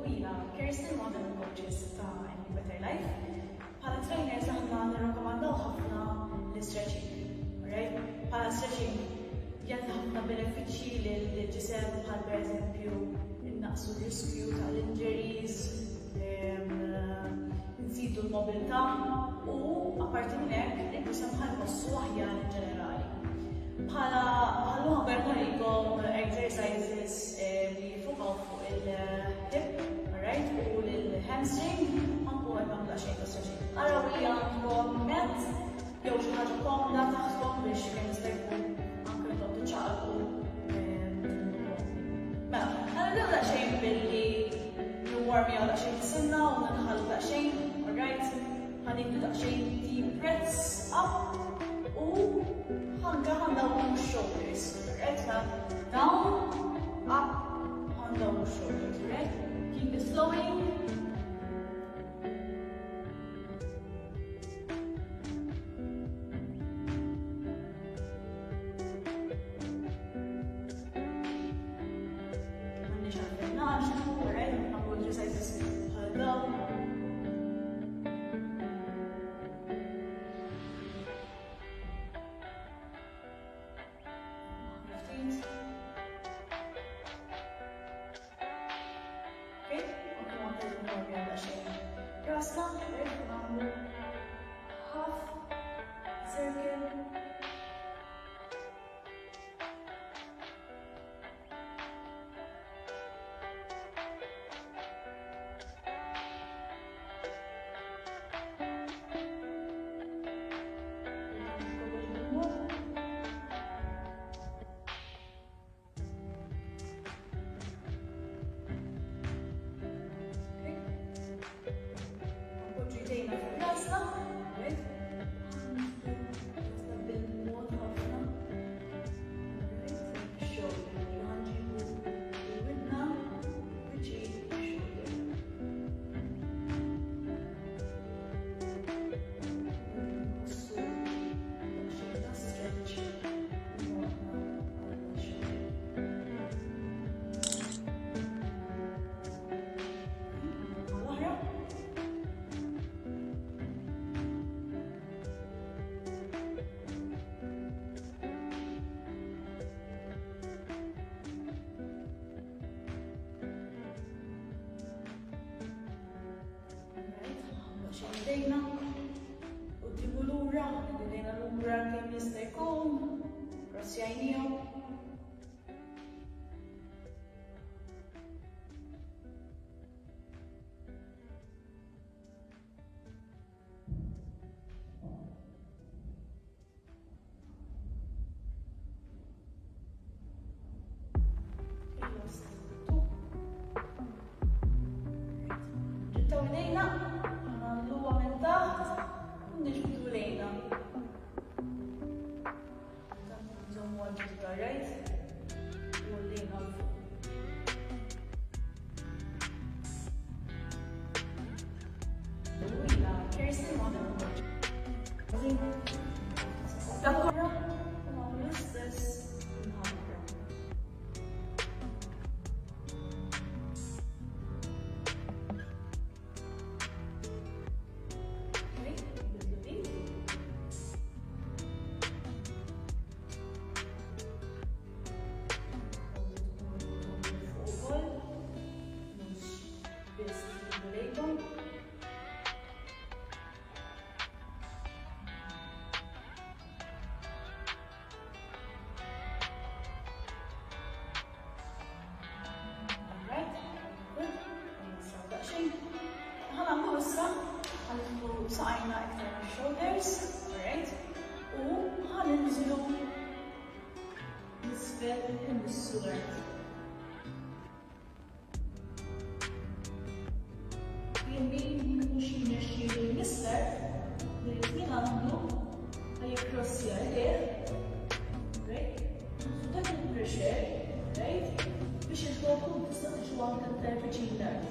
Jina Kirsten waħda mill-coaches ta' Any Better Life. Bħala trainers aħna nirrakkomandaw ħafna l-stretching. Bħala stretching jagħti ħafna benefiċċji lill-ġisem bħal pereżempju innaqsu r-riskju tal-injuries, nżidu l-mobilità u apparti minn hekk il-ġisem ħajħossu aħjar in ġenerali. Bħala ħabar ħarikom exercises li jifukaw fuq il-hip, u l-hamstring, ħankun għed namla xejn ta' stretching. Araw li għandkom mat, jew xi ħaġa komda taħtkom biex kemm jista' jkun anke tgħoddu ċaqalqu. Mela, ħanibdew daqsxejn billi nwarmjaw daqsxejn is-sinna u nidħallu daqsxejn, ħanieħdu daqsxejn deep breaths up u ħandaw shoulders, down, up, ħandaw shoulders, Keep it flowing. Half circle. Dejna u tibu l-ura, dejna l-ura kemm jista' jkun, rossjajnijom. Ġittaw dejna. Kirsten waħda mill-coaches. Dakora, nagħmlu l-istess inħabbra. Saqajna iktar shoulders, u ħaninżlu l-isfel in-nissur. Jemmin mhux jinexxielu l-isfel li jien għandu ħajjikrossja l-qiegħ, dak il-pressure, biex il-korpu tista' tixwa anke iktar viċin l-art.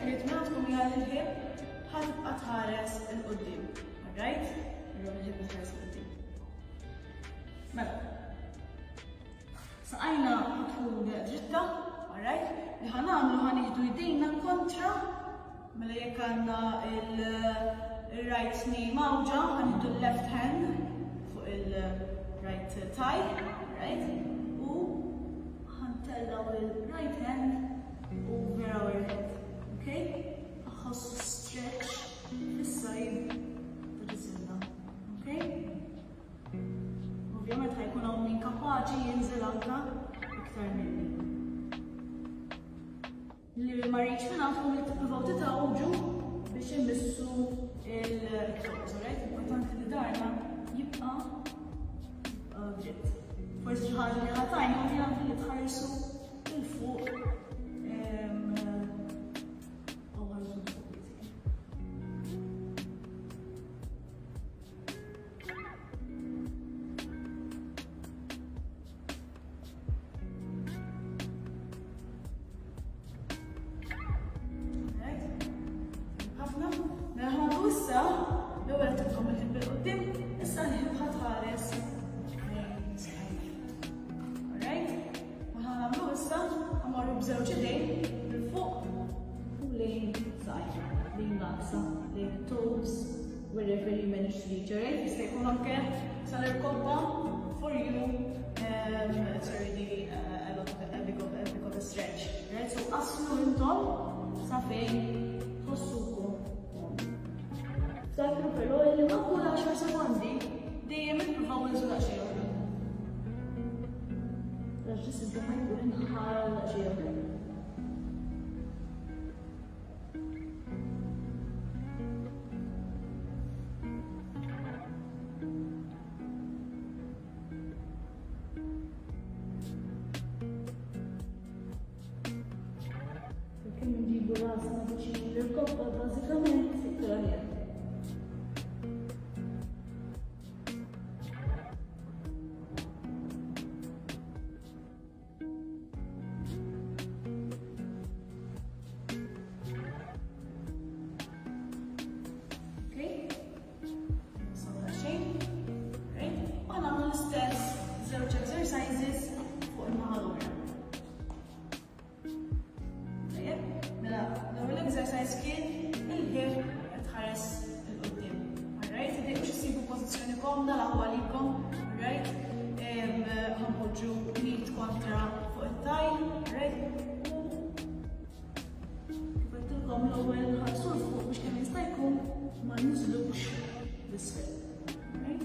Ritmatkom hija l-ħib ħatibqa' tħares il-qudiem. Alright? Allura l-ħib tħares il-qudiem. Mela. Saqajna tkun dritta, alright? Li ħanamlu ħanieħdu jdejna kontra, mela jekk għandna il-right knee mawġa, ħanieħdu l-left hand fuq il-right thigh, right? U ħantellaw il-right hand over our head, okay? Ħossu stretch fis-side ta' ġisilna, okay? Ovvjament ħajkun hawn min kapaċi jinżel anke iktar minni. Li ma rridx minn għandkom li tippruvaw titgħawġu biex immissu il-toes, alright? Importanti li darna jibqa' dritt. Forsi xi ħaġa li ħatajna ovvjament li tħarsu il fuq l-ewwel tibqgħu il-ħib il-qudiem, issa l-ħib ħatħares lejn sħajf. Alright? U ħanagħmlu issa ħammorru b'żewġ idejn bil-fuq u lejn sħajf, lejn naqsa, lejn toes, wherever you manage to reach. Alright? Jista' jkun anke sal-irkobba for you it's already a big of a stretch. Right? So qaslu intom sa fejn tħossukom. Ftakru però li ma kull 10 sekondi dejjem ippruvaw inżu daqsxejn oħra. Għax ġisem ma jkun inħara daqsxejn oħra. Kemm nġibu rasna biex l-irkobba bażikament iktar jgħid. Exercise kien il-ħib tħares il-qudiem. Alright? Tidejqu xisibu pożizzjoni komda l-aqwa likom. Alright? Ħanpoġġu knit kontra fuq it-taj. Alright? Kif għedtilkom l-ewwel ħarsu l-fuq biex kemm jista' jkun ma ninżlux l-isfel. Alright?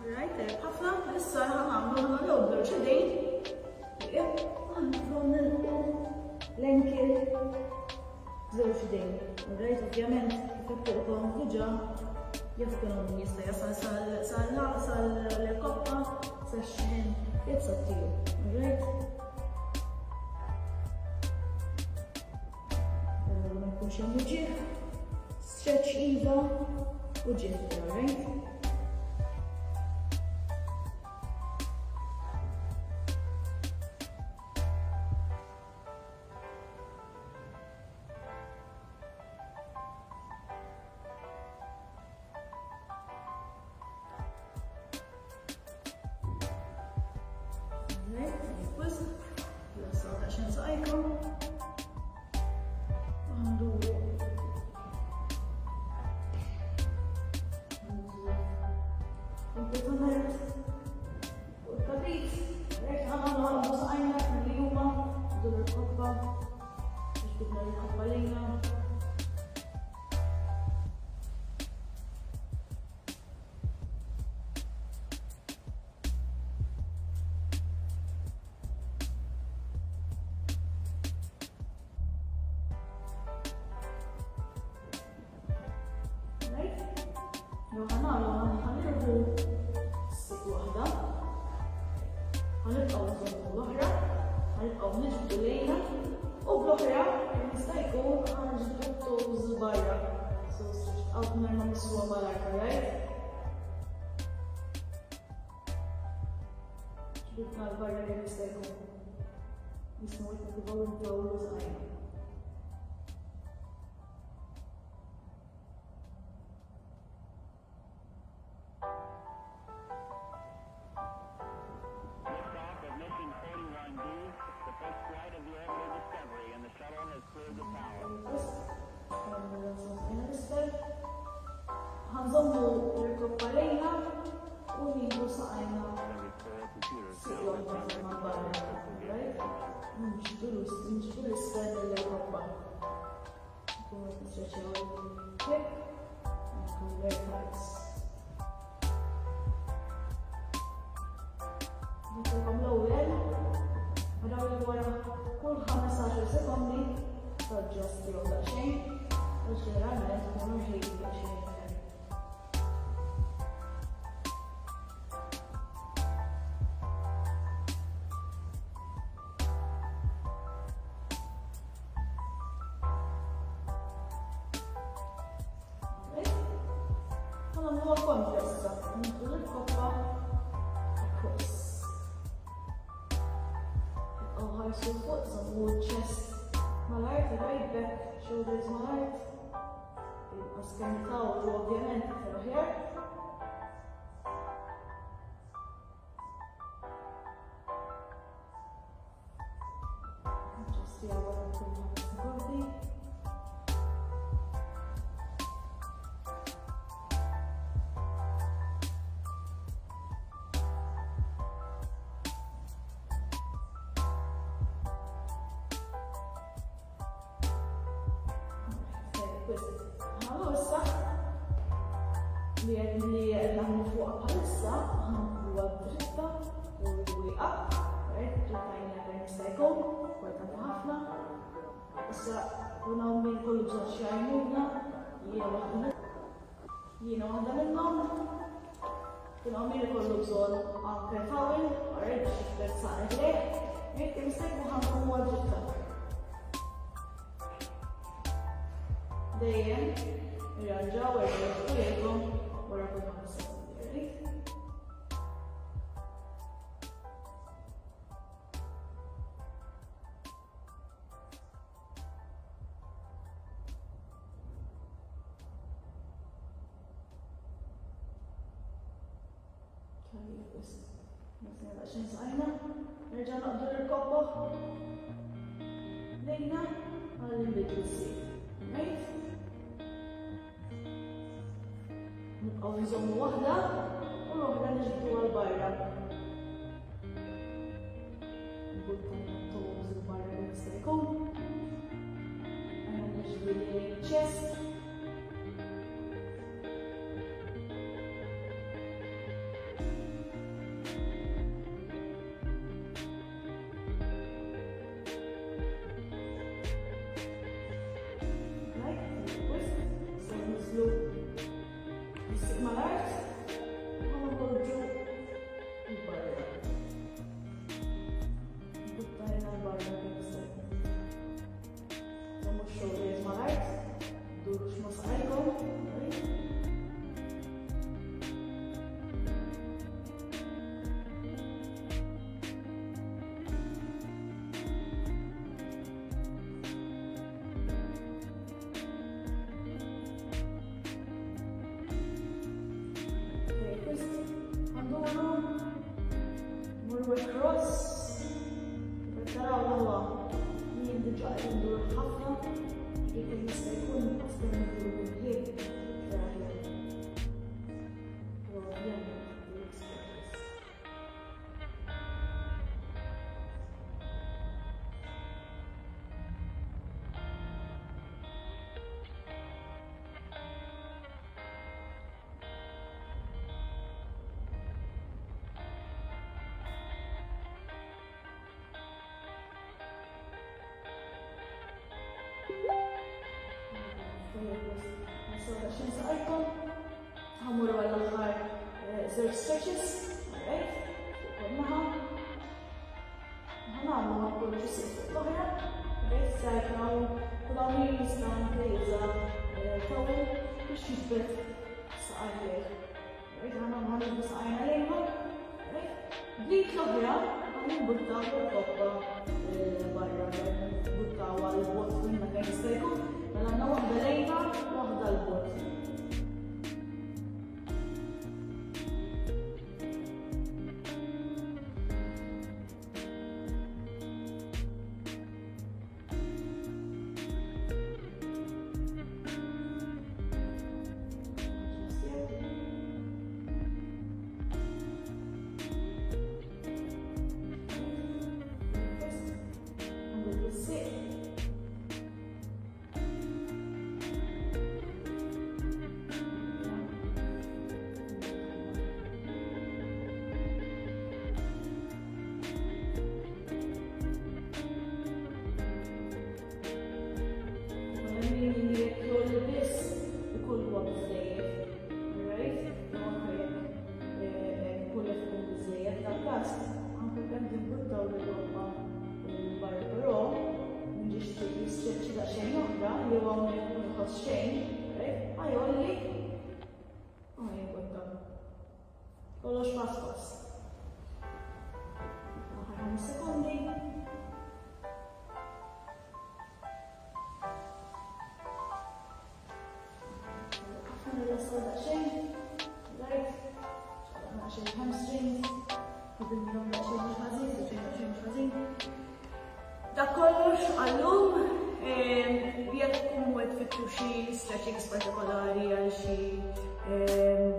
Alright, ħafna, issa ħanamlu l-għoddu ċedejn. Għanfru l-enkel żewġ dejn. Alright, ovvjament, kif tuqkom diġà jafkun min jista' jasal sal-koppa, sax-xhin, jabsattiju. Alright? Ma jkunx hemm ġieħ, stretch iva u ġieħ, alright? Nerma miswa mal-arka, right? Ġbitna l-barra li nistajku. Nismu jtna volunteer u zaħajna. Liftoff of mission 41B, the first flight of the Orbital Discovery, and the shuttle has cleared the tower. Ħanżommu l-gruppa lejna u nieħdu saqajna siqlom ma' barra, right? Nġibu l-isfel l-Europa. Nkunu t-streċew kip, nkunu l-airflights. Nikulkom l-ewwel, naraw li wara kull 15 sekondi taġġasti u daqsxejn, u ġeneralment nkunu ħejju daqsxejn. Huwa kompressa, nħu l-koppa across. Ħarsu fuq, zammu l-chest mal-art, right back, shoulders mal-art. Askanitaw u ovvjament fil-ħjar. Ġesti għawara kull sekondi. Għallu issa li għedna fuq għalissa huwa dritta u l-wiqa, ġittajna għedna nistajkom, għedna ħafna. Issa kuna minn kollu bżon xajnuna, jiena waħda minnom, kuna minn kollu bżon anke tawil, għarrid xiflet saqet leħ, jekk nistajku ħanku huwa dritta. Dejjem, irranġaw irranġaw jgħidhom wara kull 5 sekondi. Għaxin sajna, nerġa' naqdu l-koppa lejna għal-individu s-sir. Right? Nibqaw nżommu waħda u l-oħra nġibdu għal-barra. Nbutta n-tows il-barra li jista' jkun. Għana nġibdu l-chest. Cross, taraw l-għu jien diġa għindur ħafna jekk jista' jkun qasdan jkun bil-ħin fl-aħjar. Għaxin saqajkom, għamuru għal-ħar zerġ stretches, alright, għannaħa, għannaħu għakkur ġisir fuq l-ohra, alright, sajkaw, kull-għamil jistan kajza tawil biex xbet saqajlek. Għana għamlu saqajna lejma. Dik l-oħra għamlu buttaw l-koppa barra. Buttaw għal-bot minna kien jistajku. Għanna waħda lejma, waħda l-bot. Kollox pass pass. Aħar 5 sekondi. Għafna l-lasla daqxejn. Right. ċaqna xejn hamstrings. Għidin daqxejn mux ħazin, daqxejn mux ħazin. Da kollox għallum. Jek kum għed fittu xie stretchings partikolari għal xie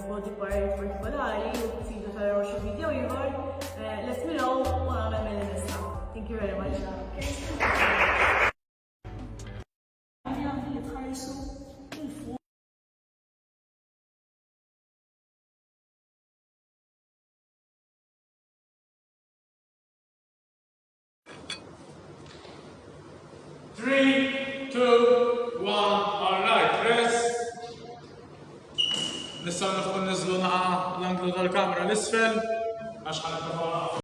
body part partikolari u tidu taraw xie video jħor, let me know u għamil mill-nista. Thank you very much. Three, two, one, all right, rest. Nistgħu nifqu niżlu naqa l-anglu tal-kamra l-isfel għax ħana